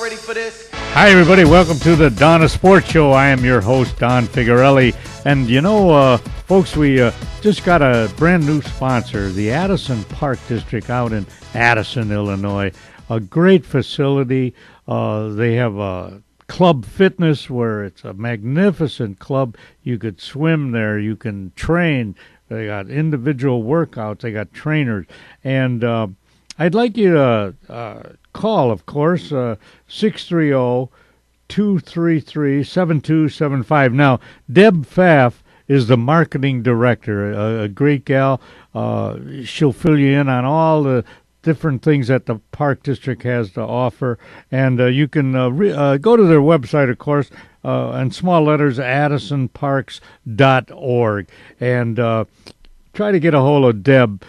ready for this? Hi, everybody. Welcome to the Donna Sports Show. I am your host, Don Figarelli. And, folks, we just got a brand new sponsor, the Addison Park District out in Addison, Illinois. A great facility. They have a club fitness where it's a magnificent club. You could swim there. You can train. They got individual workouts. They got trainers. And I'd like you to call, of course, 630-233-7275. Now, Deb Pfaff is the marketing director, a great gal. She'll fill you in on all the different things that the Park District has to offer. And you can go to their website, of course, in small letters, addisonparks.org. And try to get a hold of Deb.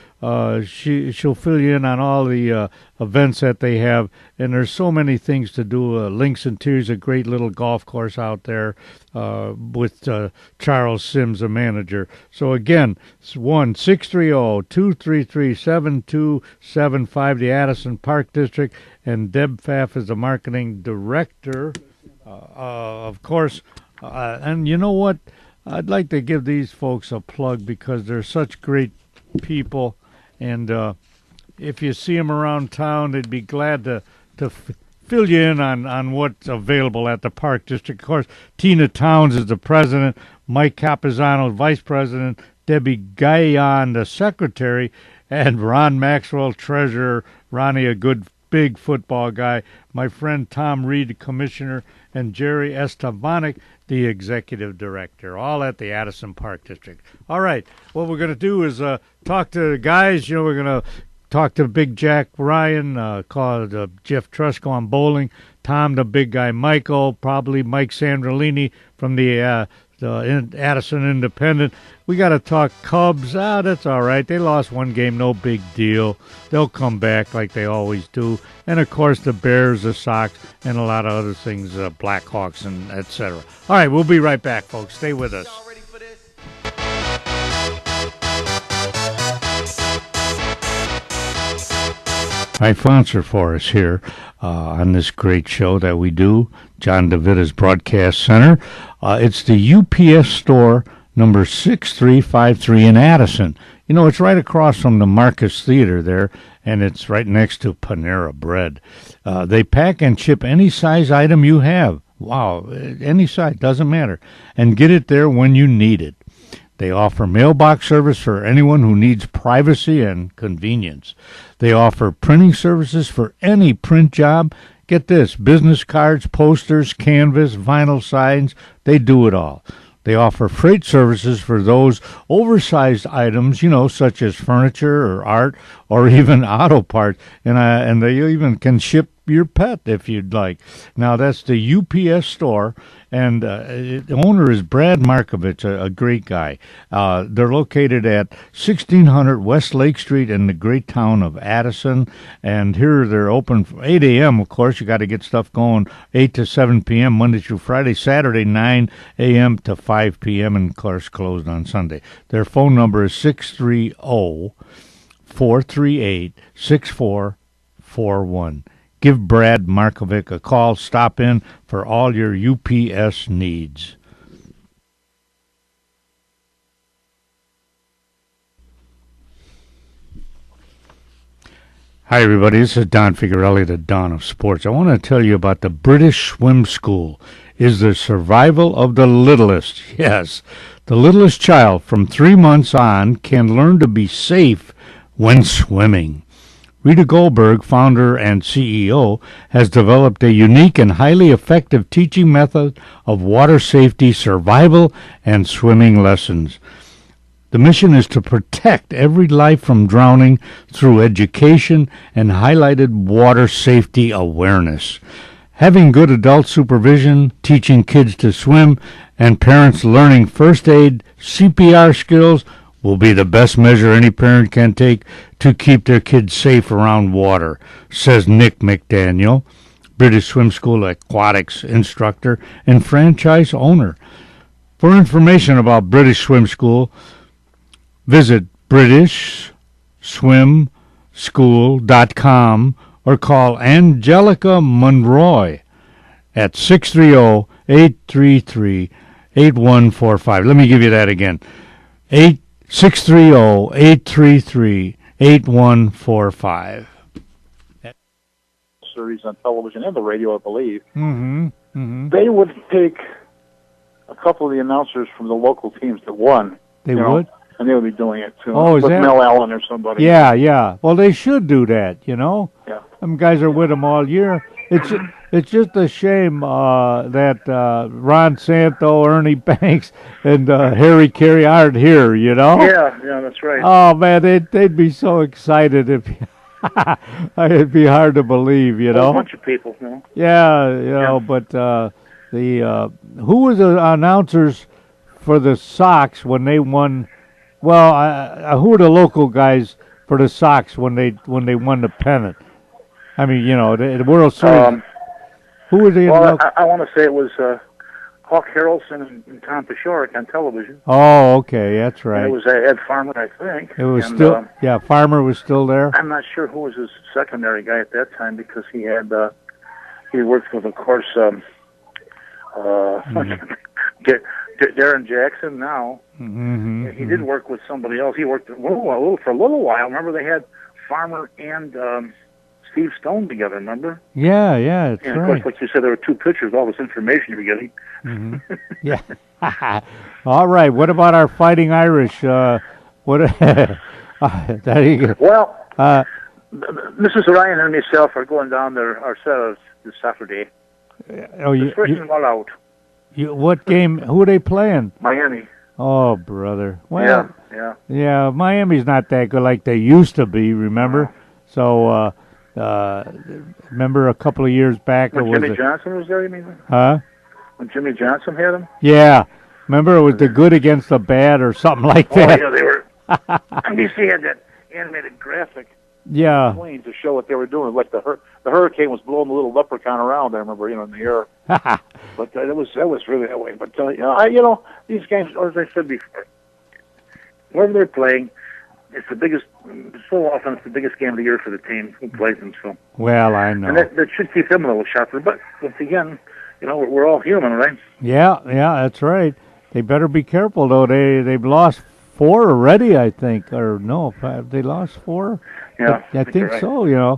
She'll fill you in on all the events that they have, and there's so many things to do. Links and Tears, a great little golf course out there with Charles Sims, the manager. So again, it's 1-630-233-7275, the Addison Park District, and Deb Pfaff is the marketing director, of course. And you know what? I'd like to give these folks a plug because they're such great people. And if you see them around town, they'd be glad to fill you in on what's available at the Park District. Of course, Tina Towns is the president, Mike Capizano, vice president, Debbie Gayan, the secretary, and Ron Maxwell, treasurer. Ronnie, a good big football guy. My friend Tom Reed, the commissioner, and Jerry Estavanik, the executive director, all at the Addison Park District. All right, what we're going to do is talk to the guys. We're going to talk to Big Jack Ryan, call Jeff Trusko on bowling, Tom, the big guy, Michael, probably Mike Sandrolini from the Addison Independent. We got to talk Cubs. That's all right. They lost one game, no big deal. They'll come back like they always do. And, of course, the Bears, the Sox, and a lot of other things, Blackhawks, and et cetera. All right, we'll be right back, folks. Stay with us. Y'all ready for this? My sponsor for us here on this great show that we do, John DeVitta's Broadcast Center. It's the UPS store number 6353 in Addison. It's right across from the Marcus Theater there, and it's right next to Panera Bread. They pack and ship any size item you have. Wow, any size, doesn't matter. And get it there when you need it. They offer mailbox service for anyone who needs privacy and convenience. They offer printing services for any print job. Get this, business cards, posters, canvas, vinyl signs, they do it all. They offer freight services for those oversized items, such as furniture or art or even auto parts. And they even can ship your pet if you'd like. Now, that's the UPS store, and the owner is Brad Markovich, a great guy. They're located at 1600 West Lake Street in the great town of Addison, and here they're open from 8 a.m., of course. You got to get stuff going 8 to 7 p.m., Monday through Friday, Saturday 9 a.m. to 5 p.m., and, of course, closed on Sunday. Their phone number is 630-438-6441. Give Brad Markovic a call. Stop in for all your UPS needs. Hi, everybody. This is Don Figarelli, the Don of Sports. I want to tell you about the British Swim School. Is the survival of the littlest. Yes, the littlest child from 3 months on can learn to be safe when swimming. Rita Goldberg, founder and CEO, has developed a unique and highly effective teaching method of water safety, survival, and swimming lessons. The mission is to protect every life from drowning through education and highlighted water safety awareness. Having good adult supervision, teaching kids to swim, and parents learning first aid, CPR skills will be the best measure any parent can take to keep their kids safe around water, says Nick McDaniel, British Swim School aquatics instructor and franchise owner. For information about British Swim School, visit BritishSwimSchool.com or call Angelica Monroy at 630-833-8145. Let me give you that again. 630-833-8145. Series on television and the radio, I believe. Mm-hmm. Mm-hmm. They would take a couple of the announcers from the local teams that won. They would? And they would be doing it too. Oh, is with that? Mel Allen or somebody. Yeah, yeah. Well, they should do that, you know? Yeah. Them guys are with them all year. It's just a shame that Ron Santo, Ernie Banks, and Harry Carey aren't here, you know? Yeah, that's right. Oh, man, they'd be so excited if... It'd be hard to believe, you know? A bunch of people, you know? Yeah, but who was the announcers for the Sox when they won? Well, who were the local guys for the Sox when they won the pennant? I mean, you know, the World Series. Who was the? Well, I want to say it was Hawk Harrelson and Tom Paciorek on television. Oh, okay, that's right. And it was Ed Farmer, I think. It was Farmer was still there. I'm not sure who was his secondary guy at that time because he had he worked with, of course, Darren Jackson. Now he did work with somebody else. He worked for a little while. Remember they had Farmer and Steve Stone together. Remember? Yeah, that's and right. Of course, like you said, there were two pictures. All this information you were getting. Yeah. All right. What about our Fighting Irish? There you go. Well, Mrs. Ryan and myself are going down there ourselves this Saturday. Fishing all out. What game? Who are they playing? Miami. Oh, brother. Well, yeah. Miami's not that good like they used to be. Remember? So, remember a couple of years back, when Jimmy Johnson was there. You mean? Huh? When Jimmy Johnson had him? Yeah. Remember it was the good against the bad or something like that. Oh, yeah, they were. NBC had that animated graphic. Yeah. To show what they were doing. Like the hurricane was blowing the little leprechaun around. I remember, in the air. But that was really that way. But these games, as I said before, wherever they're playing, it's the biggest. So often, it's the biggest game of the year for the team who plays them. So. Well, I know. And that should keep them a little sharper. But once again, we're all human, right? Yeah, that's right. They better be careful though. They've lost 4 already, I think, or no? Have they lost 4? Yeah, I think right. so. Yeah.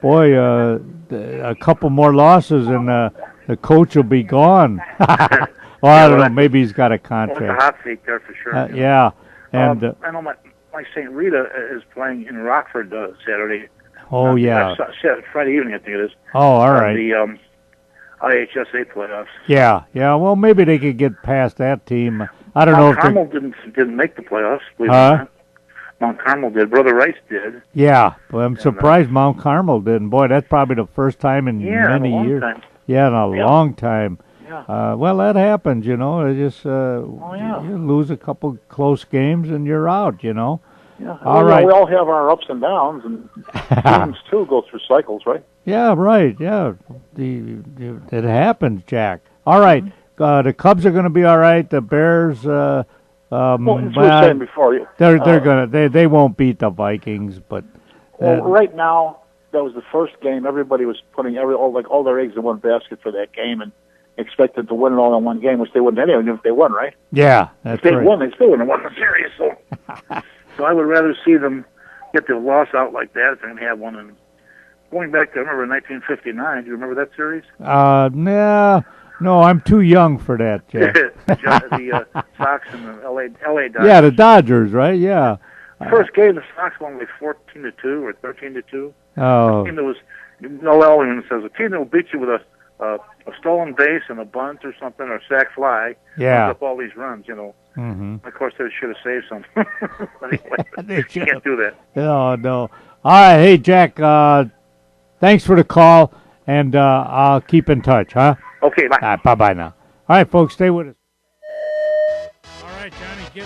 Boy, a couple more losses and the coach will be gone. Well, I don't know. Maybe he's got a contract. Well, it's a hot seat there for sure. Yeah, and I know my St. Rita is playing in Rockford Saturday. Oh yeah. Friday evening, I think it is. Oh, all right. The IHSA playoffs. Yeah. Well, maybe they could get past that team. I don't know if Carmel didn't make the playoffs. Mount Carmel did. Brother Rice did. Yeah, but I'm surprised Mount Carmel didn't. Boy, that's probably the first time in many years. Time. Yeah, in a long time. Yeah. Well, that happens, It just you lose a couple close games and you're out, Yeah. All right. We all have our ups and downs, and teams too go through cycles, right? Yeah, right. Yeah, it happens, Jack. All right. The Cubs are going to be all right. The Bears. Well, as we were saying before, they won't beat the Vikings, but right now that was the first game. Everybody was putting all their eggs in one basket for that game and expected to win it all in one game, which they wouldn't anyway if they won, right? Yeah, that's right. If they won, they still wouldn't have won the series. So I would rather see them get the loss out like that if they're going to have one. And going back to, I remember 1959. Do you remember that series? No, I'm too young for that, Jeff. The Sox and the LA Dodgers. Yeah, the Dodgers, right? Yeah. First game, the Sox won like 14-2 or 13-2. Oh. A team that was, Noel Elliman says, a team that will beat you with a stolen base and a bunt or something, or a sac fly. Yeah. Up all these runs, Mm-hmm. Of course, they should have saved some. Anyway, they can't do that. Oh, no. All right. Hey, Jack, thanks for the call, and I'll keep in touch, huh? Okay, bye. All right, bye-bye now. All right, folks, stay with us. All right, Johnny, get...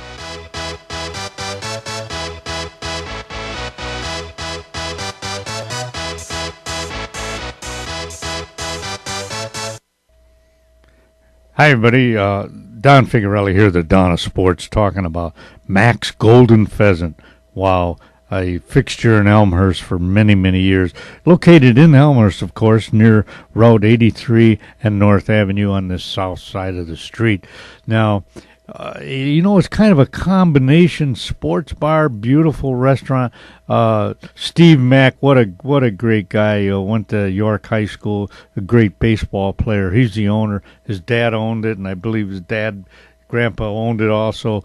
Hi, everybody. Don Figuarelli here, the Don of Sports, talking about Max Golden Pheasant. Wow. a fixture in Elmhurst for many, many years. Located in Elmhurst, of course, near Route 83 and North Avenue on the south side of the street. Now, it's kind of a combination sports bar, beautiful restaurant. Steve Mack, what a great guy. Went to York High School, a great baseball player. He's the owner. His dad owned it, and I believe his grandpa owned it also.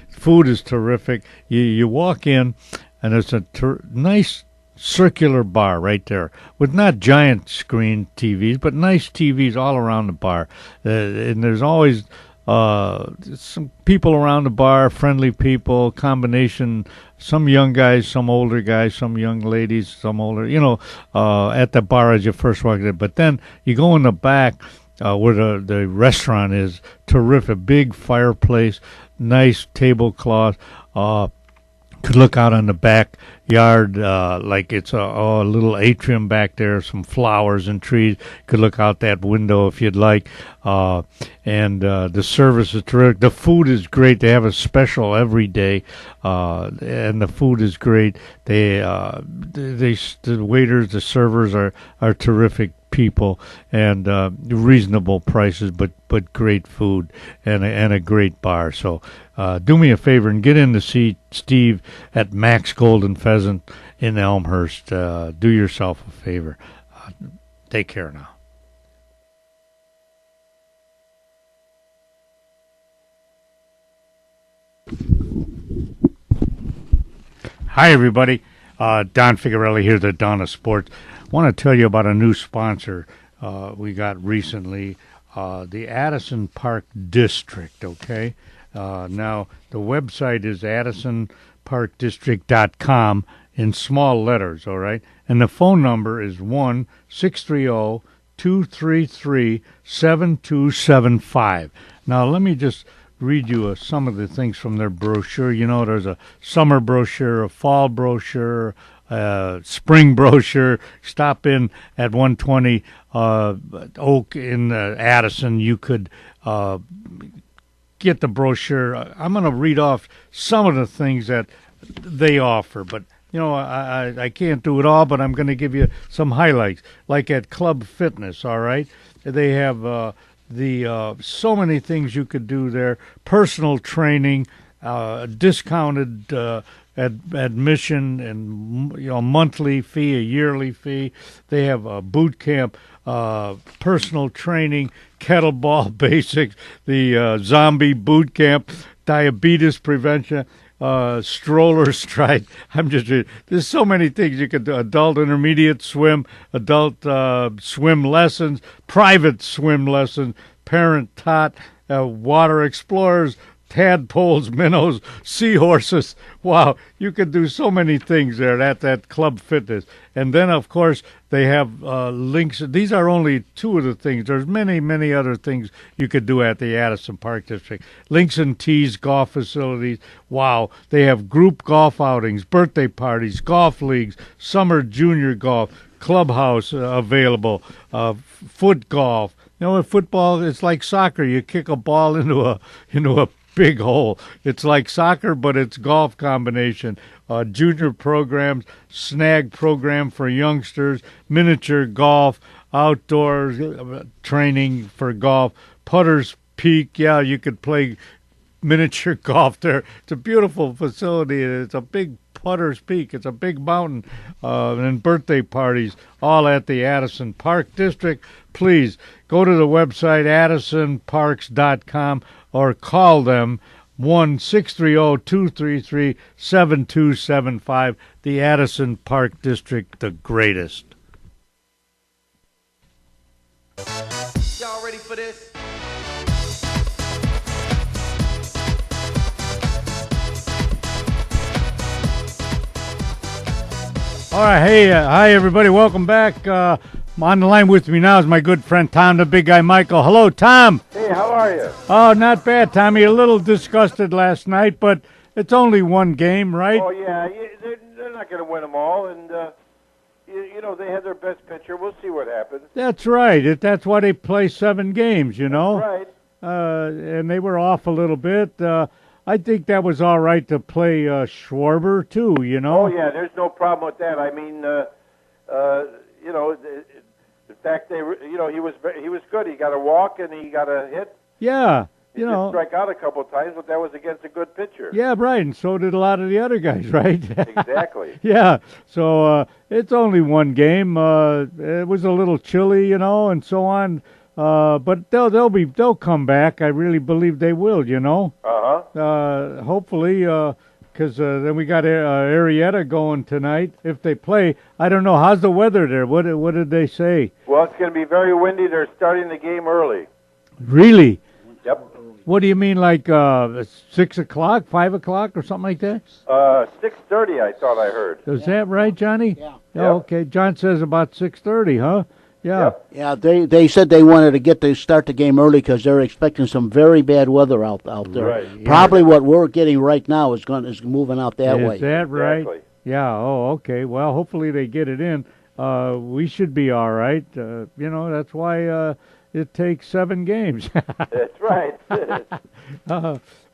Food is terrific. You walk in, and there's a nice circular bar right there with not giant screen TVs, but nice TVs all around the bar. And there's always some people around the bar, friendly people, combination, some young guys, some older guys, some young ladies, some older, at the bar as you first walk in. But then you go in the back where the restaurant is, terrific, big fireplace, nice tablecloth, could look out on the backyard like it's a little atrium back there, some flowers and trees. Could look out that window if you'd like. And the service is terrific. The food is great. They have a special every day, and the food is great. The waiters, the servers are terrific people, and reasonable prices, but great food and a great bar. So do me a favor and get in to see Steve at Max Golden Pheasant in Elmhurst. Do yourself a favor. Take care now. Hi, everybody. Don Figarelli here, the Dawn of Sports. I want to tell you about a new sponsor we got recently, the Addison Park District, okay? Now, the website is addisonparkdistrict.com in small letters, all right? And the phone number is 1-630-233-7275. Now, let me just read you some of the things from their brochure. There's a summer brochure, a fall brochure, spring brochure. Stop in at 120 Oak in Addison. You could get the brochure. I'm going to read off some of the things that they offer, but I can't do it all, but I'm going to give you some highlights. Like at Club Fitness, all right? They have so many things you could do there. Personal training, discounted admission, and monthly fee, a yearly fee. They have a boot camp, personal training, kettlebell basics, the zombie boot camp, diabetes prevention, stroller stride. There's so many things you could do. Adult intermediate swim, adult swim lessons, private swim lessons, parent taught, water explorers, tadpoles, minnows, seahorses. Wow, you could do so many things there at that Club Fitness. And then, of course, they have links. These are only two of the things. There's many, many other things you could do at the Addison Park District. Links and Tees golf facilities. Wow, they have group golf outings, birthday parties, golf leagues, summer junior golf, clubhouse available, foot golf. With football, it's like soccer. You kick a ball into a big hole. It's like soccer, but it's golf combination. Junior programs, snag program for youngsters, miniature golf, outdoor training for golf, Putter's Peak. Yeah, you could play miniature golf there. It's a beautiful facility. It's a big Putter's Peak. It's a big mountain. And birthday parties, all at the Addison Park District. Please go to the website, addisonparks.com, or call them 1-630-233-7275. The Addison Park District, the greatest. Y'all ready for this? All right, hey, hi everybody, welcome back. On the line with me now is my good friend Tom, the big guy Michael. Hello, Tom. Hey, how are you? Oh, not bad, Tommy. A little disgusted last night, but it's only one game, right? Oh, yeah. They're not going to win them all, and, they had their best pitcher. We'll see what happens. That's right. That's why they play 7 games, Right. And they were off a little bit. I think that was all right to play Schwarber too. You know. Oh yeah, there's no problem with that. I mean, you know, in fact, he was good. He got a walk and he got a hit. Yeah. He You did know. strike out a couple of times, but that was against a good pitcher. Yeah, right, and so did a lot of the other guys, right? Exactly. Yeah, so it's only one game. It was a little chilly, you know, and so on. But they'll come back. I really believe they will, you know. Hopefully, because then we got Arietta going tonight. If they play, I don't know. How's the weather there? What did they say? Well, it's going to be very windy. They're starting the game early. Really? Yep. What do you mean, like 6 o'clock, 5 o'clock, or something like that? 6:30, I thought I heard. Is that right, Johnny? Yeah. Oh, okay. John says about 6:30, huh? Yeah. Yep. Yeah, they said they wanted to start the game early because they're expecting some very bad weather out there. Right. Probably what we're getting right now is moving out that way. Is that right? Exactly. Yeah. Oh, okay. Well, hopefully they get it in. We should be all right. You know, that's why it takes 7 games. That's right.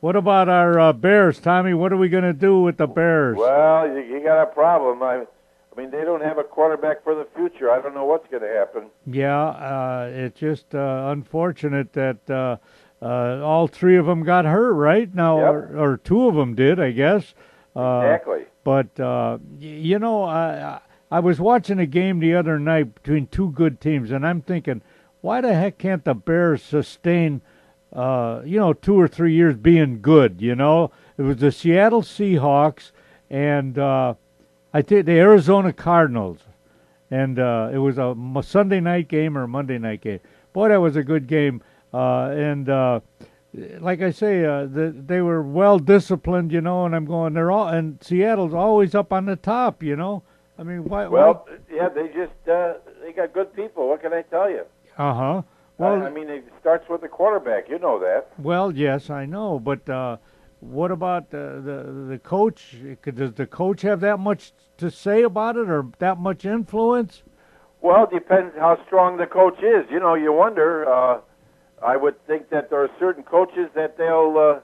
What about our Bears, Tommy? What are we going to do with the Bears? Well, you got a problem. I mean, they don't have a quarterback for the future. I don't know what's going to happen. Yeah, it's just unfortunate that all 3 of them got hurt, right? Now, Yep. or 2 of them did, I guess. Exactly. But you know, I was watching a game the other night between 2 good teams, and I'm thinking, why the heck can't the Bears sustain, 2 or 3 years being good? You know, it was the Seattle Seahawks and I think the Arizona Cardinals, and it was a Sunday night game or a Monday night game. Boy, that was a good game, and like I say, they were well disciplined, you know. And I'm going, and Seattle's always up on the top, you know. I mean, why? Well, yeah, they just they got good people. What can I tell you? Uh-huh. Well, I mean, it starts with the quarterback. You know that. Well, yes, I know, but what about the coach? Does the coach have that much to say about it, or that much influence? Well, it depends how strong the coach is. You know, you wonder. I would think that there are certain coaches that they'll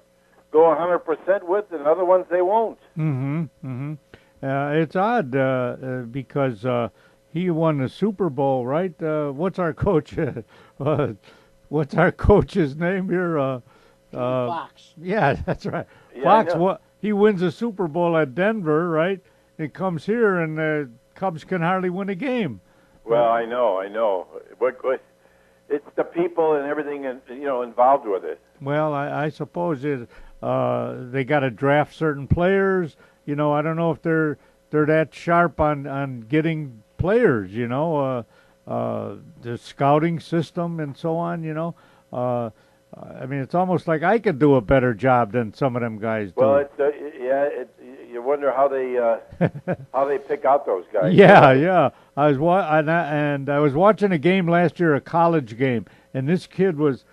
go 100% with, and other ones they won't. Mm-hmm. Mm-hmm. It's odd because he won the Super Bowl, right? What's our coach? What's our coach's name here? Fox. Yeah, that's right. Yeah, Fox. He wins the Super Bowl at Denver, right? It comes here, and the Cubs can hardly win a game. Well, I know. What it's the people and everything, involved with it. Well, I suppose they got to draft certain players. You know, I don't know if they're that sharp on getting players. You know, the scouting system and so on. You know, I mean, it's almost like I could do a better job than some of them guys do. Well, you wonder how they pick out those guys. Yeah. I was watching a game last year, a college game, and this kid was,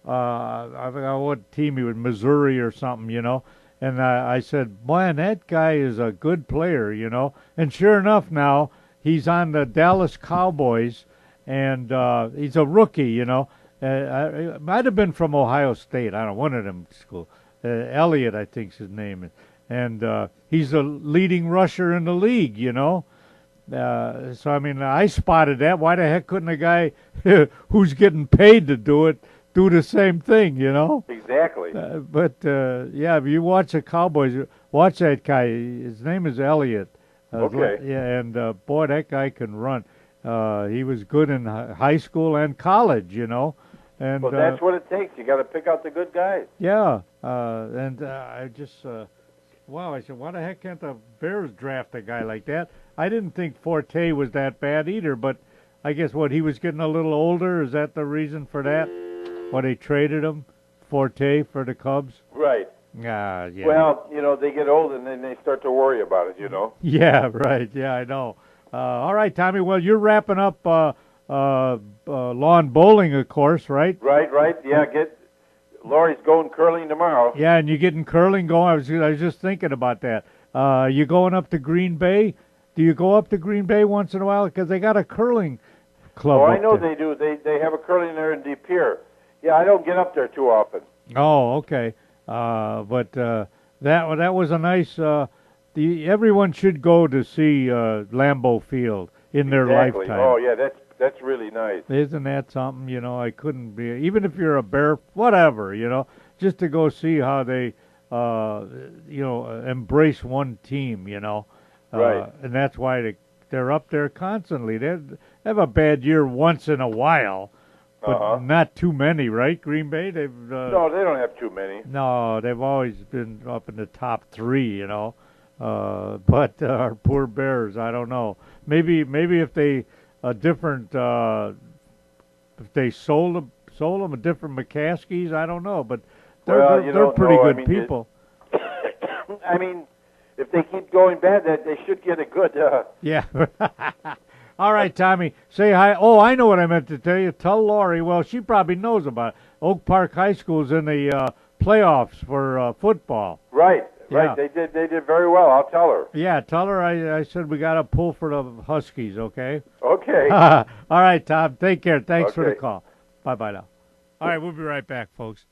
I forgot what team he was, Missouri or something, you know. And I said, man, that guy is a good player, you know. And sure enough, now he's on the Dallas Cowboys, and he's a rookie, you know. It might have been from Ohio State. I don't know, one of them schools. Elliott, I think's his name. And he's a leading rusher in the league, you know. So, I mean, I spotted that. Why the heck couldn't a guy who's getting paid to do it do the same thing, you know? Exactly. But if you watch the Cowboys, watch that guy. His name is Elliott. Okay. Yeah, and boy, that guy can run. He was good in high school and college, you know. And well, that's what it takes. You got to pick out the good guys. Yeah, and I just, wow, I said, why the heck can't the Bears draft a guy like that? I didn't think Forte was that bad either, but I guess he was getting a little older. Is that the reason for that? Why they traded him, Forte, for the Cubs? Right. Yeah. Well, they get old and then they start to worry about it, you know. Yeah, right. Yeah, I know. All right, Tommy. Well, you're wrapping up lawn bowling, of course, right? Right. Yeah, Lori's going curling tomorrow. Yeah, and you're getting curling going. I was just thinking about that. You going up to Green Bay? Do you go up to Green Bay once in a while? Because they got a curling club. Oh, I know there. they do. They have a curling there in De Pere. Yeah, I don't get up there too often. Oh, okay. But that was a nice. Everyone should go to see Lambeau Field in their Exactly. lifetime. Oh, yeah, that's really nice. Isn't that something? I couldn't be, even if you're a Bear, whatever, just to go see how they, embrace one team, Right. And that's why they're up there constantly. They have a bad year once in a while, but not too many, right? Green Bay, they've No, they don't have too many. no, they've always been up in the top three, But our poor Bears, I don't know. Maybe if they a different if they sold them a different McCaskies, I don't know. But they're pretty good people. I mean, if they keep going bad, that they should get a good. Yeah. All right, Tommy, say hi. Oh, I know what I meant to tell you. Tell Lori. Well, she probably knows about it. Oak Park High School's in the playoffs for football. Right. Yeah. They did very well. I'll tell her. Yeah, tell her I said we got to pull for the Huskies, okay? Okay. All right, Tom. Take care. Thanks for the Okay. call. Bye-bye now. All right, we'll be right back, folks.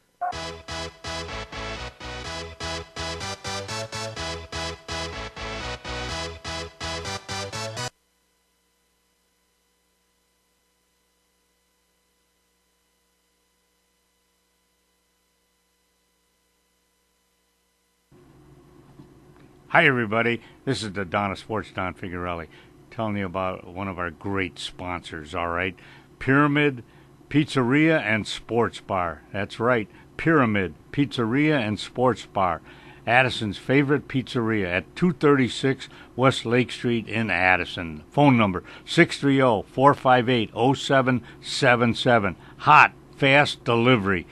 Hi, everybody. This is the Donna Sports, Don Figuarelli, telling you about one of our great sponsors, all right? Pyramid Pizzeria and Sports Bar. That's right, Pyramid Pizzeria and Sports Bar. Addison's favorite pizzeria at 236 West Lake Street in Addison. Phone number 630-458-0777. Hot, fast delivery.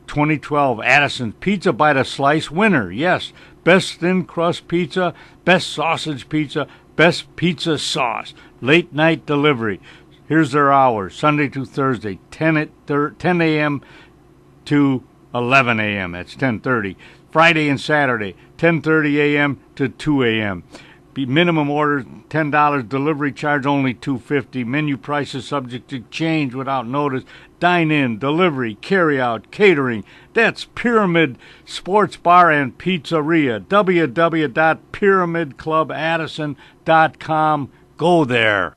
2012 Addison's Pizza by the Slice winner. Yes, best thin crust pizza, best sausage pizza, best pizza sauce. Late night delivery. Here's their hours, Sunday to Thursday, 10 a.m. to 11 a.m. That's 10:30. Friday and Saturday, 10:30 a.m. to 2 a.m. Minimum order $10. Delivery charge only $2.50. Menu prices subject to change without notice. Dine in, delivery, carry out, catering. That's Pyramid Sports Bar and Pizzeria. www.pyramidclubaddison.com. Go there.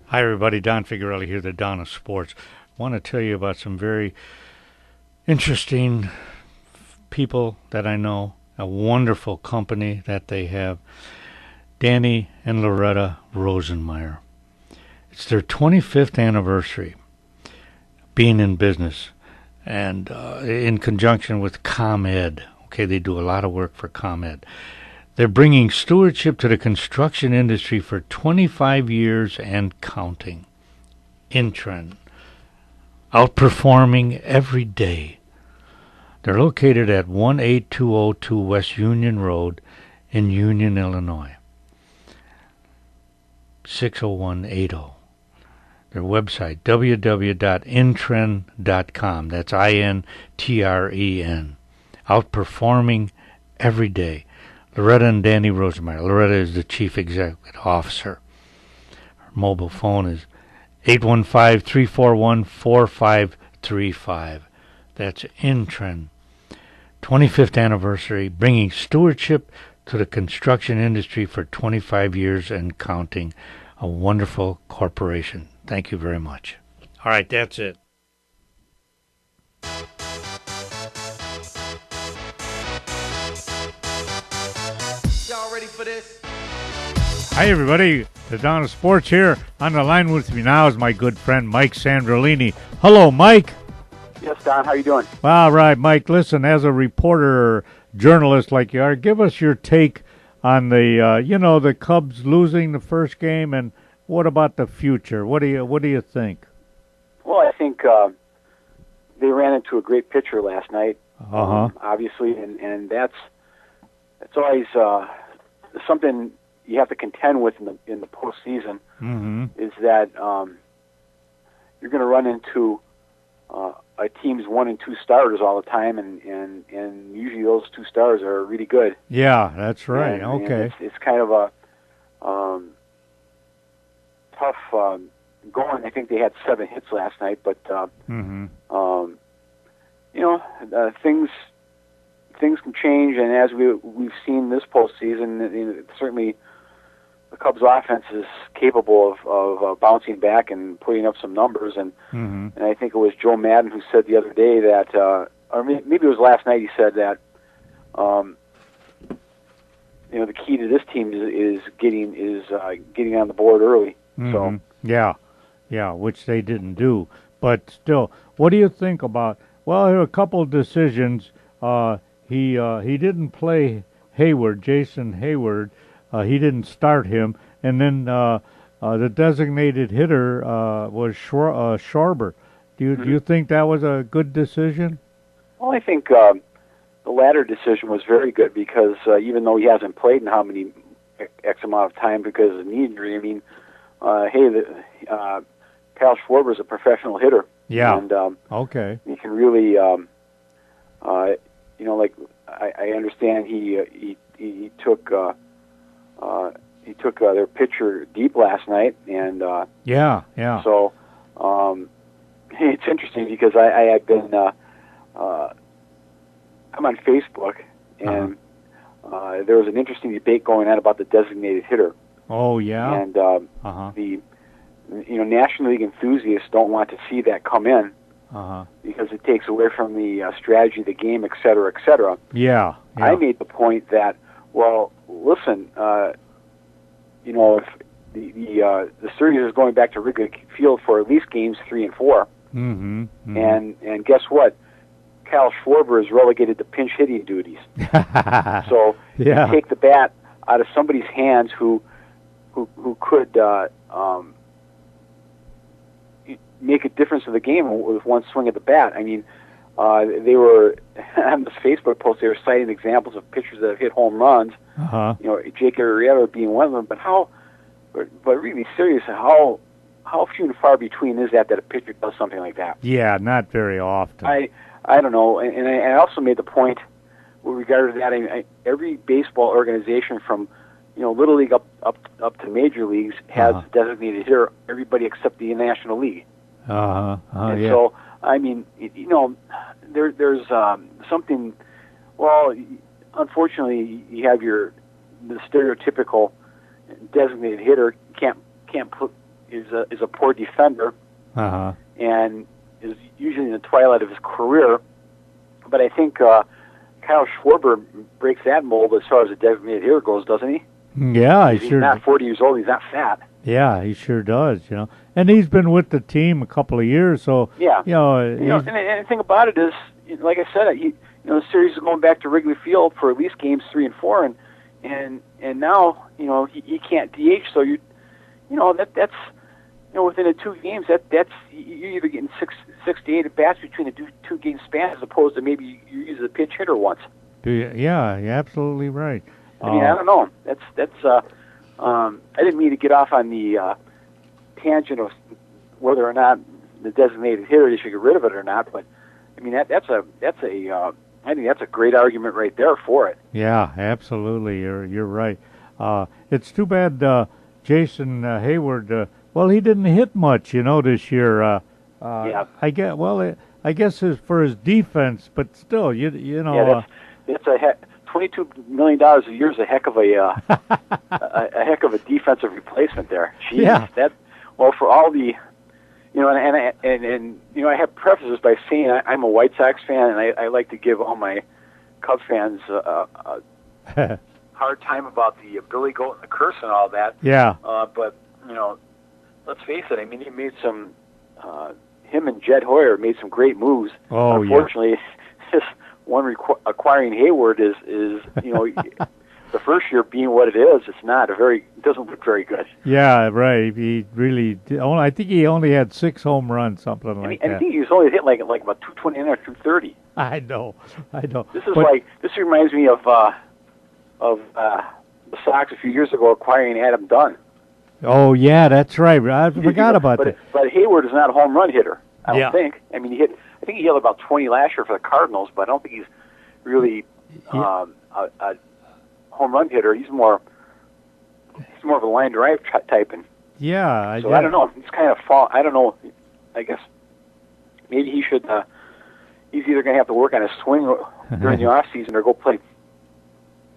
Hi everybody, Don Figuarelli here, the Don of Sports. Want to tell you about some very interesting people that I know. A wonderful company that they have, Danny and Loretta Rosenmeyer. It's their 25th anniversary being in business, and in conjunction with ComEd. Okay, they do a lot of work for ComEd. They're bringing stewardship to the construction industry for 25 years and counting. Intren, outperforming every day. They're located at 18202 West Union Road in Union, Illinois. 60180. Their website, www.intren.com. That's INTREN. Outperforming every day. Loretta and Danny Rosenmeyer. Loretta is the Chief Executive Officer. Her mobile phone is 815-341-4535. That's Intren. 25th anniversary, bringing stewardship to the construction industry for 25 years and counting. A wonderful corporation. Thank you very much. All right, that's it. Y'all ready for this? Hi, everybody. The Don of Sports here. On the line with me now is my good friend Mike Sandrolini. Hello, Mike. Yes, Don, how you doing? All right, Mike, listen, as a reporter or journalist like you are, give us your take on the Cubs losing the first game, and what about the future? What do you think? Well, I think they ran into a great pitcher last night, obviously, and that's always something you have to contend with in the postseason. Mm-hmm. Is that you're going to run into a team's 1 and 2 starters all the time, and usually those 2 stars are really good. Yeah, that's right. And okay. it's kind of a tough going. I think they had 7 hits last night, but Mm-hmm. things things can change, and as we've seen this postseason, certainly the Cubs' offense is capable of bouncing back and putting up some numbers. And and I think it was Joe Madden who said the other day that, or maybe it was last night, he said that the key to this team is getting on the board early. So yeah, which they didn't do. But still, what do you think about? Well, there are a couple of decisions. He didn't play Hayward, Jason Hayward. He didn't start him, and then the designated hitter was Schwarber. Do you think that was a good decision? Well, I think the latter decision was very good because even though he hasn't played in how many X amount of time because of knee injury, I mean, Kyle Schwarber is a professional hitter. Yeah. And okay. He can really, like I understand he took their pitcher deep last night, and yeah. So it's interesting because I had been I'm on Facebook, and there was an interesting debate going on about the designated hitter. Oh yeah. And the National League enthusiasts don't want to see that come in because it takes away from the strategy of the game, et cetera, et cetera. Yeah. I made the point that, well, listen, if the series is going back to Wrigley Field for at least games 3 and 4, and guess what? Kyle Schwarber is relegated to pinch hitting duties. So you take the bat out of somebody's hands who could make a difference in the game with one swing of the bat. I mean, they were on this Facebook post. They were citing examples of pitchers that have hit home runs. Jake Arrieta being one of them. But really serious, how few and far between is that a pitcher does something like that? Yeah, not very often. I don't know, and I also made the point with regard to that. Every baseball organization from Little League up to major leagues has a designated hitter. Everybody except the National League. So I mean, there's something. Well, unfortunately, you have the stereotypical designated hitter can't put is a poor defender, and is usually in the twilight of his career. But I think Kyle Schwarber breaks that mold as far as a designated hitter goes, doesn't he? Yeah, he's not 40 years old. He's not fat. Yeah, he sure does. And he's been with the team a couple of years, so yeah. And the thing about it is, like I said, the series is going back to Wrigley Field for at least games 3 and 4, and now he can't DH, so that's within the 2 games that's you're either getting 6 to 8 at bats between the 2 game span as opposed to maybe you use a pinch hitter once. Yeah, you're absolutely right. I mean, I don't know. That's I didn't mean to get off on the tangent of whether or not the designated hitter they should get rid of it or not, but I mean I think that's a great argument right there for it. Yeah, absolutely. You're right. It's too bad Jason Hayward. Well, he didn't hit much, this year. Yeah. I guess for his defense, but still, Yeah, that's $22 million a year is a heck of a heck of a defensive replacement there. Jeez, yeah. For all the, and I have preface this by saying I'm a White Sox fan, and I like to give all my Cubs fans a hard time about the Billy Goat and the curse and all that. Yeah. But let's face it. I mean, he made some. Him and Jed Hoyer made some great moves. Oh, unfortunately, this one acquiring Hayward is the first year being what it is. It's not it doesn't look very good. Yeah, right. He really. I think he only had 6 home runs, something like that. I think he was only hit like about 229 or 230. I know. This reminds me of the Sox a few years ago acquiring Adam Dunn. Oh yeah, that's right. I forgot about that. But Hayward is not a home run hitter. I don't think. I mean, I think he hit about 20 last year for the Cardinals, but I don't think he's really a home run hitter. He's more of a line drive type. And yeah. I don't know. It's kind of fall. I don't know. I guess maybe he should. he's either going to have to work on his swing during the off season or go play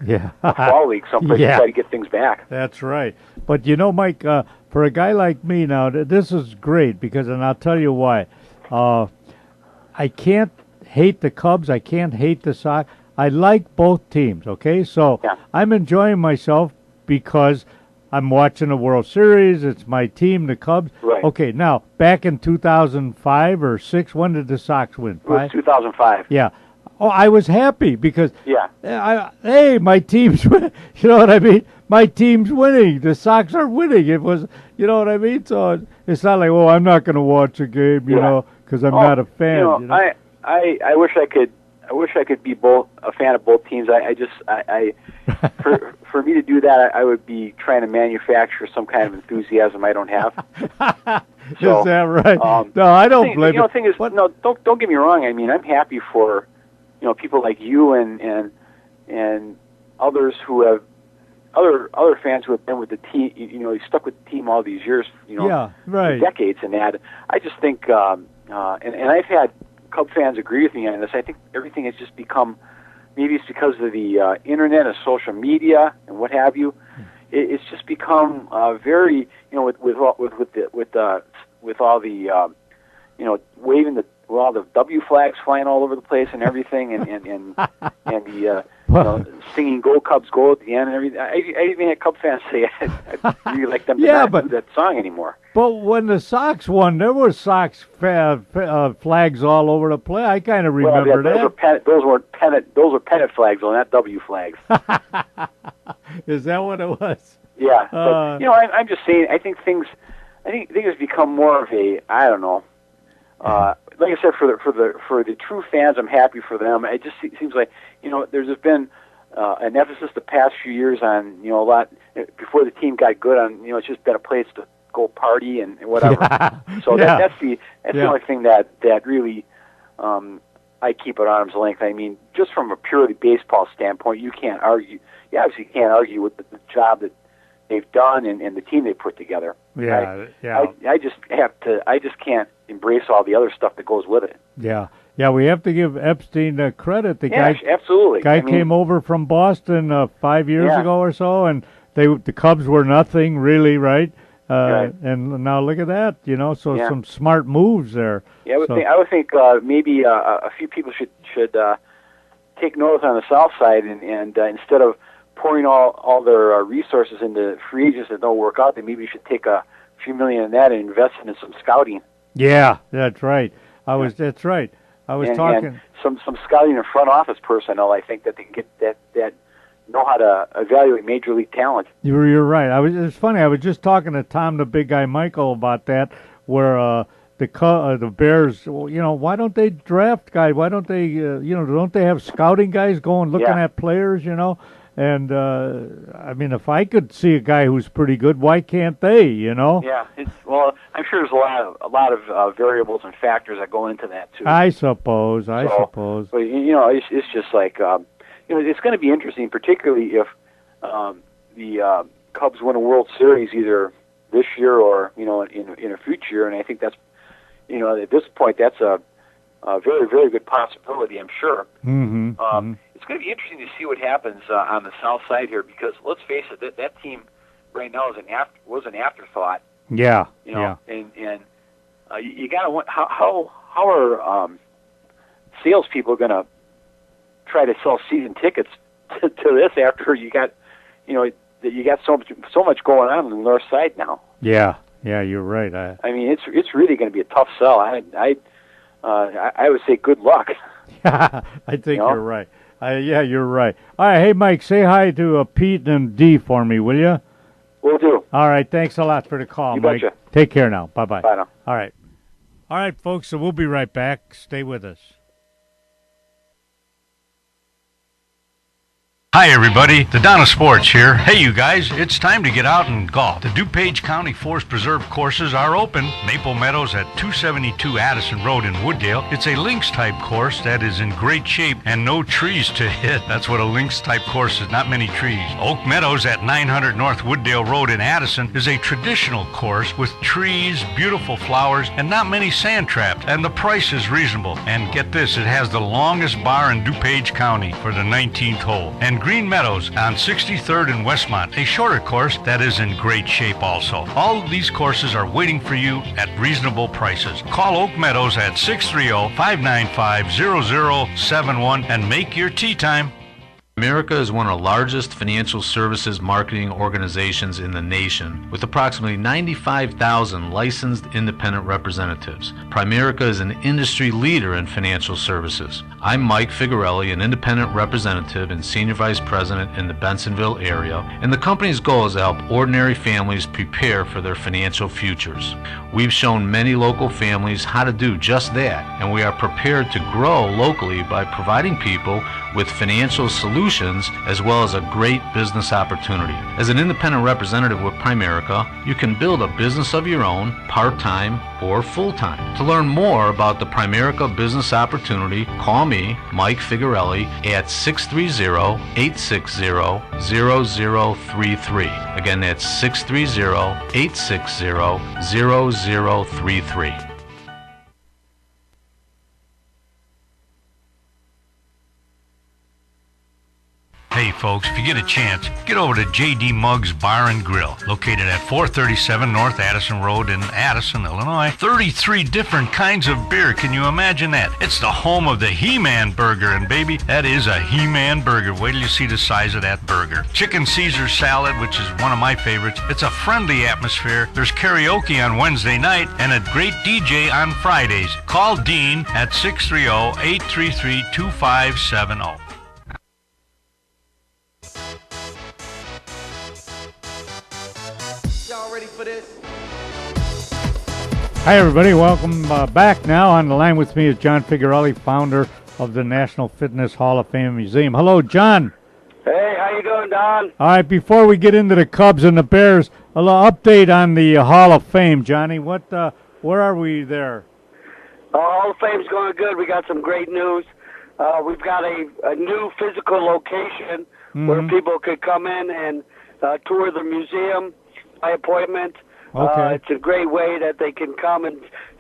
Yeah. fall league someplace to try to get things back. That's right. But you know, Mike, for a guy like me now, this is great because, and I'll tell you why. I can't hate the Cubs. I can't hate the Sox. I like both teams, okay? So I'm enjoying myself because I'm watching the World Series. It's my team, the Cubs. Right. Okay, now, back in 2005 or 6, when did the Sox win? It was 2005. Yeah. Oh, I was happy because, Yeah. hey, my team's winning. You know what I mean? My team's winning. The Sox are winning. It was, you know what I mean? So it's not like, oh, I'm not going to watch a game, you know, because I'm not a fan. You know? I wish I could. I wish I could be a fan of both teams. For me to do that, I would be trying to manufacture some kind of enthusiasm I don't have. So, is that right? No, I don't blame you. The thing is, no, don't get me wrong. I mean, I'm happy for people like you and others who have other fans who have been with the team. Stuck with the team all these years. Decades and that. I just think, and I've had Cub fans agree with me on this. I think everything has just become, maybe it's because of the internet and social media and what have you. It's just become very, with all the waving with all the W flags flying all over the place and everything, and the singing "Go Cubs, Go" at the end and everything. I even had Cub fans say I'd really like them to not do that song anymore. But when the Sox won, there were Sox flags all over the place. I kind of remember that. Those were pennant flags, though, not W flags. Is that what it was? Yeah, but I'm just saying. I think things have become more of a, I don't know. Like I said, for the true fans, I'm happy for them. It just seems like there's just been an emphasis the past few years on a lot before the team got good on it's just been a place to go party and whatever. So that's the only thing that really I keep at arm's length. I mean, just from a purely baseball standpoint, you can't argue. You obviously can't argue with the job that they've done and the team they put together. I just can't embrace all the other stuff that goes with it. Yeah, we have to give Epstein credit. The guy, absolutely. Came over from Boston 5 years ago or so, and the Cubs were nothing really, right? And now look at that, some smart moves there. Yeah, I would think maybe a few people should take notice on the South Side and instead of pouring all their resources into free agents that don't work out, they maybe should take a few million in that and invest in some scouting. Yeah, that's right. That's right. I was talking and some scouting and front office personnel. I think that they can get that know how to evaluate major league talent. You're right. It's funny. I was just talking to Tom, the big guy, Michael, about that. Where the Bears, why don't they draft guys? Why don't they, don't they have scouting guys going looking at players? And I mean, if I could see a guy who's pretty good, why can't they? Yeah. I'm sure there's a lot of variables and factors that go into that too. I suppose. But it's just like it's going to be interesting, particularly if the Cubs win a World Series either this year or in a future year, and I think that's at this point that's a very, very good possibility, I'm sure. Mm-hmm. It's going to be interesting to see what happens on the South Side here, because let's face it, that team right now was an afterthought. Yeah. And you got to how are salespeople going to try to sell season tickets to this after you got so much going on the North Side now? Yeah, you're right. I mean, it's really going to be a tough sell. I would say good luck. I think you're right. You're right. All right, hey, Mike, say hi to Pete and Dee for me, will you? Will do. All right, thanks a lot for the call, Mike. Betcha. Take care now. Bye-bye. Bye now. All right, folks, so we'll be right back. Stay with us. Hi everybody, the Donna Sports here. Hey you guys, it's time to get out and golf. The DuPage County Forest Preserve courses are open. Maple Meadows at 272 Addison Road in Wooddale. It's a links type course that is in great shape and no trees to hit. That's what a links type course is, not many trees. Oak Meadows at 900 North Wooddale Road in Addison is a traditional course with trees, beautiful flowers, and not many sand traps. And the price is reasonable. And get this, it has the longest bar in DuPage County for the 19th hole. And Green Meadows on 63rd and Westmont, a shorter course that is in great shape also. All of these courses are waiting for you at reasonable prices. Call Oak Meadows at 630-595-0071 and make your tee time. America is one of the largest financial services marketing organizations in the nation, with approximately 95,000 licensed independent representatives. Primerica is an industry leader in financial services. I'm Mike Figarelli, an independent representative and senior vice president in the Bensonville area, and the company's goal is to help ordinary families prepare for their financial futures. We've shown many local families how to do just that, and we are prepared to grow locally by providing people with financial solutions as well as a great business opportunity. As an independent representative with Primerica, you can build a business of your own, part-time or full-time. To learn more about the Primerica business opportunity, call me, Mike Figarelli, at 630-860-0033. Again, that's 630-860-0033. Hey folks, if you get a chance, get over to J.D. Muggs Bar and Grill, located at 437 North Addison Road in Addison, Illinois. 33 different kinds of beer. Can you imagine that? It's the home of the He-Man Burger, and baby, that is a He-Man Burger. Wait till you see the size of that burger. Chicken Caesar salad, which is one of my favorites. It's a friendly atmosphere. There's karaoke on Wednesday night and a great DJ on Fridays. Call Dean at 630-833-2570. Ready for this? Hi, everybody. Welcome back now. On the line with me is John Figarelli, founder of the National Fitness Hall of Fame Museum. Hello, John. Hey, how you doing, Don? All right, before we get into the Cubs and the Bears, a little update on the Hall of Fame, Johnny. Where are we there? Hall of Fame's going good. We got some great news. We've got a new physical location where people could come in and tour the museum by appointment. Okay. It's a great way that they can come and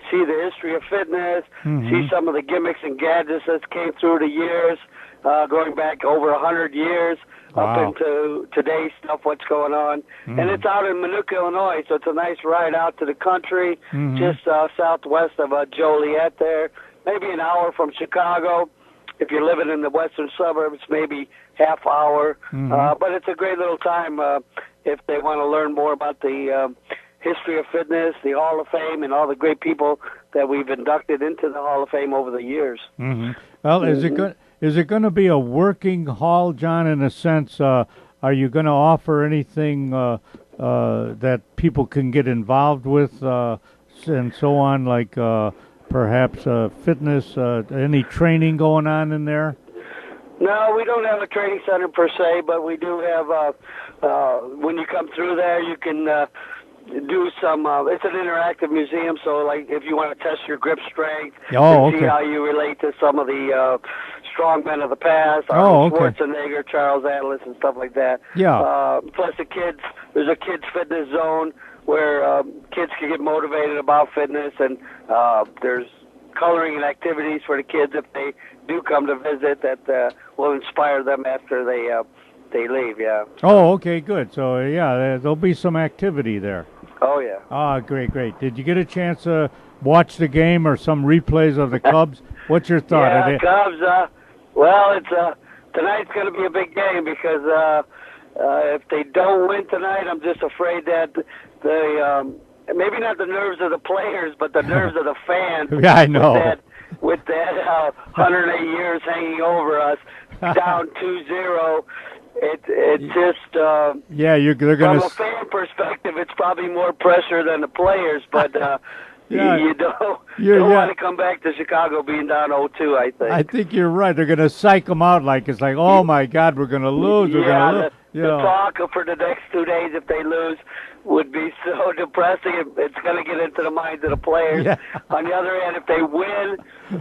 see the history of fitness, see some of the gimmicks and gadgets that came through the years, going back over 100 years up into today's stuff, what's going on. And it's out in Minooka, Illinois, so it's a nice ride out to the country, just southwest of Joliet there, maybe an hour from Chicago. If you're living in the western suburbs, maybe half hour. But it's a great little time if they want to learn more about the history of fitness, the Hall of Fame, and all the great people that we've inducted into the Hall of Fame over the years. Well, is it going to be a working hall, John, in a sense? Are you going to offer anything that people can get involved with and so on, like perhaps fitness, any training going on in there? No, we don't have a training center per se, but we do have, when you come through there, you can do some, it's an interactive museum, so like if you want to test your grip strength, see how you relate to some of the strongmen of the past, Schwarzenegger, Charles Atlas, and stuff like that. Plus there's a kids fitness zone where kids can get motivated about fitness, and there's coloring and activities for the kids if they do come to visit that will inspire them after they leave. Oh, okay, good. So there'll be some activity there. Oh yeah. Great. Did you get a chance to watch the game or some replays of the Cubs? What's your thought? Yeah, Cubs. Well, it's tonight's going to be a big game because if they don't win tonight, I'm just afraid that maybe not the nerves of the players, but the nerves of the fans. Yeah, I know. With that 108 years hanging over us, down 2-0, it just they're going from a fan perspective, it's probably more pressure than the players. But Yeah. You don't Yeah. want to come back to Chicago being down 0-2, I think. I think you're right. They're going to psych them out like it's like, oh, my God, we're going to lose. We're going to lose. The talk for the next 2 days if they lose would be so depressing. It's going to get into the minds of the players. Yeah. On the other hand, if they win,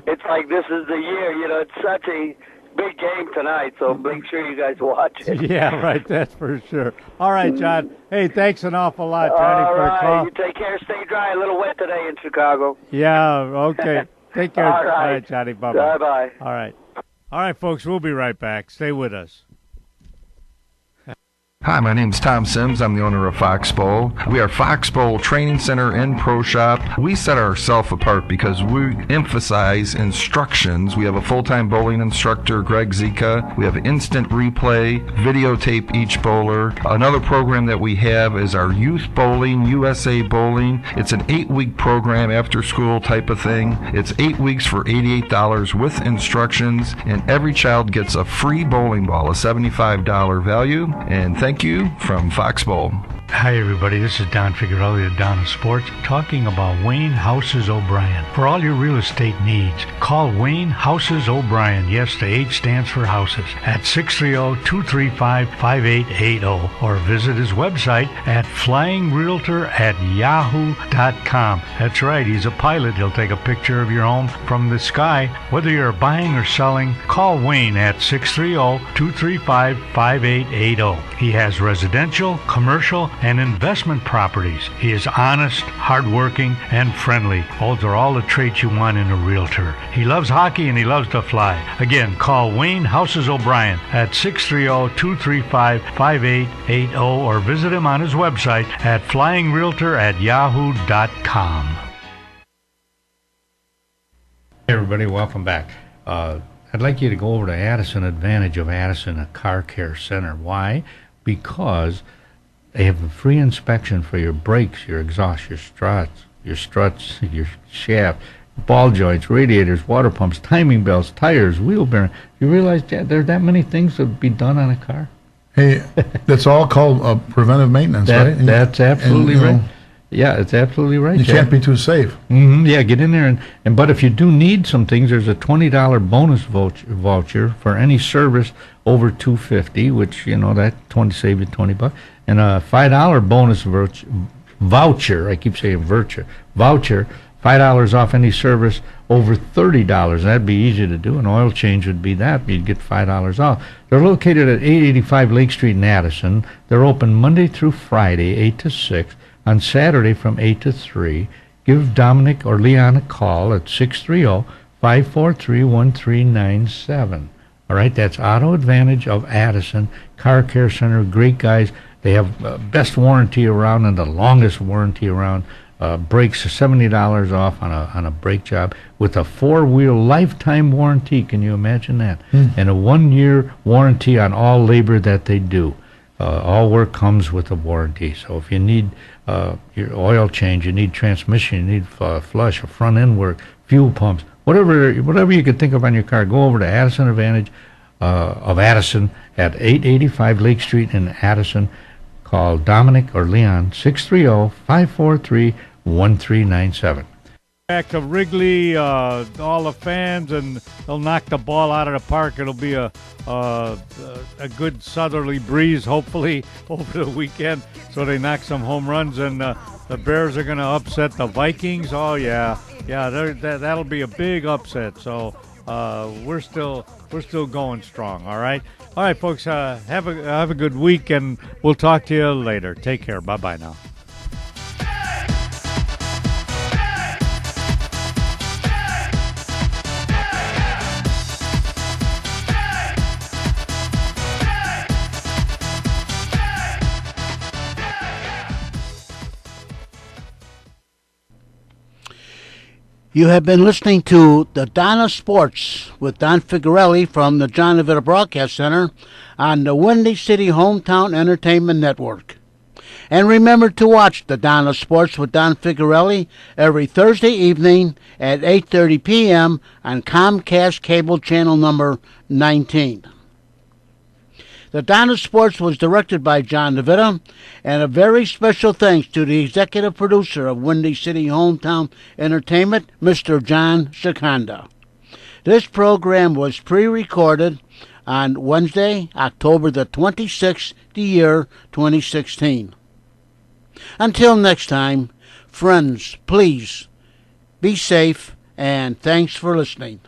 it's like this is the year. You know, it's such a big game tonight, so make sure you guys watch it. Yeah, right. That's for sure. All right, John. Hey, thanks an awful lot, Johnny, for the call. You take care. Stay dry. A little wet today in Chicago. Yeah, okay. Take care. All right. All right, Johnny. Bye-bye. Bye-bye. All right. All right, folks, we'll be right back. Stay with us. Hi, my name's Tom Sims. I'm the owner of Fox Bowl. We are Fox Bowl Training Center and Pro Shop. We set ourselves apart because we emphasize instructions. We have a full-time bowling instructor, Greg Zika. We have instant replay, videotape each bowler. Another program that we have is our Youth Bowling, USA Bowling. It's an 8-week program, after school type of thing. It's 8 weeks for $88 with instructions, and every child gets a free bowling ball, a $75 value. And thank you from Fox Bowl. Hi, everybody. This is Don Figueroa of Don Sports talking about Wayne Houses O'Brien. For all your real estate needs, call Wayne Houses O'Brien. Yes, the H stands for houses. At 630-235-5880 or visit his website at flyingrealtor@yahoo.com. That's right. He's a pilot. He'll take a picture of your home from the sky. Whether you're buying or selling, call Wayne at 630-235-5880. He has residential, commercial, and investment properties. He is honest, hardworking, and friendly. Those are all the traits you want in a realtor. He loves hockey and he loves to fly. Again, call Wayne Houses O'Brien at 630-235-5880 or visit him on his website at flyingrealtor@yahoo.com. Hey everybody, welcome back. I'd like you to go over to Addison Advantage of Addison, a car care center. Why? Because they have a free inspection for your brakes, your exhaust, your struts, your shaft, ball joints, radiators, water pumps, timing belts, tires, wheel bearing. You realize that there are that many things that would be done on a car? Hey, that's all called preventive maintenance, right? That's absolutely right. Yeah, it's absolutely right. You can't be too safe. Mm-hmm. Yeah, get in there and but if you do need some things, there's a $20 bonus voucher for any service over $250, which that save you $20, and a $5 bonus voucher. I keep saying voucher. $5 off any service over $30. That'd be easy to do. An oil change would be that. You'd get $5 off. They're located at 885 Lake Street in Addison. They're open Monday through Friday, 8 to 6. On Saturday from 8 to 3, give Dominic or Leon a call at 630-543-1397. All right, that's Auto Advantage of Addison, Car Care Center, great guys. They have best warranty around and the longest warranty around. Brakes $70 off on a brake job with a 4-wheel lifetime warranty. Can you imagine that? And a 1-year warranty on all labor that they do. All work comes with a warranty. So if you need your oil change, you need transmission, you need flush, or front end work, fuel pumps, whatever you could think of on your car, go over to Addison Advantage of Addison at 885 Lake Street in Addison. Call Dominic or Leon, 630-543-1397. Back to Wrigley, all the fans, and they'll knock the ball out of the park. It'll be a good southerly breeze, hopefully, over the weekend, so they knock some home runs, and the Bears are going to upset the Vikings. Oh, yeah, that'll be a big upset, so we're still going strong, all right? All right, folks, have a good week, and we'll talk to you later. Take care. Bye-bye now. You have been listening to the Donna Sports with Don Figueroa from the John DeVita Broadcast Center on the Windy City Hometown Entertainment Network. And remember to watch the Donna Sports with Don Figueroa every Thursday evening at 8:30 p.m. on Comcast Cable Channel number 19. The Donna Sports was directed by John DeVita, and a very special thanks to the executive producer of Windy City Hometown Entertainment, Mr. John Seconda. This program was pre-recorded on Wednesday, October the 26th, the year 2016. Until next time, friends, please be safe, and thanks for listening.